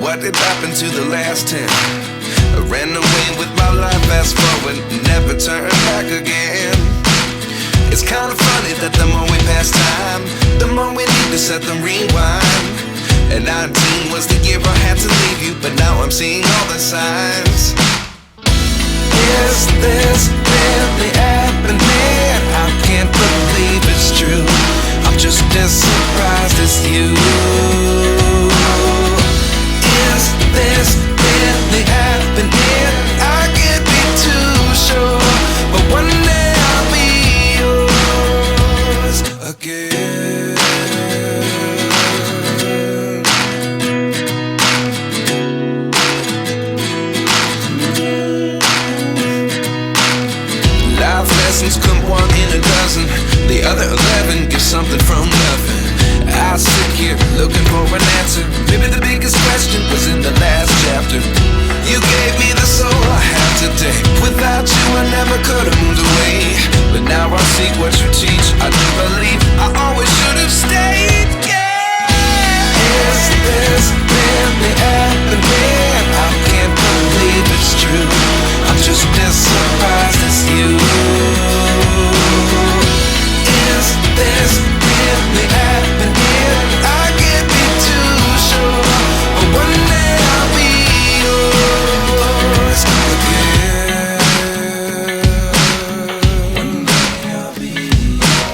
what did happen to the last 10? I ran away with my life, fast forward, never turn back again. It's kinda funny that the more we pass time, the more we need to set the rewind. And 19 was the year I had to leave you, but now I'm seeing all the signs. Is this really happening? I can't believe it's true. I'm just as surprised as you. Is this really happening? I can't be too sure, but one day I'll be yours again. Life lessons come one in a dozen. The other 11 give something from nothing. I sit here looking for an answer. Maybe the biggest question was in the last chapter. You gave me the soul I have today. Without you I never could have moved away. But now I see what you teach. I do believe I always should have stayed. Yeah. Is this really happening? I can't believe it's true. I'm just as surprised as you. Is this really happening? I can't be too sure, but one day I'll be yours again. One day I'll be yours.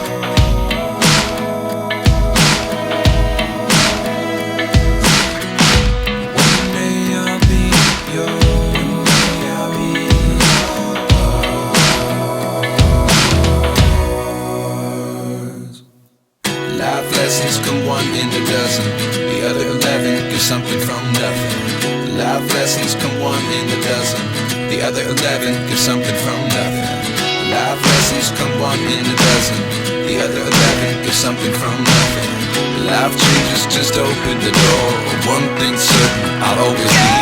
One day I'll be yours. Life lessons come one in a dozen. The other 11 give something from nothing. Life lessons come one in a dozen. The other 11 give something from nothing. Life lessons come one in a dozen. The other 11 give something from nothing. Life changes just open the door. One thing's certain, I'll always be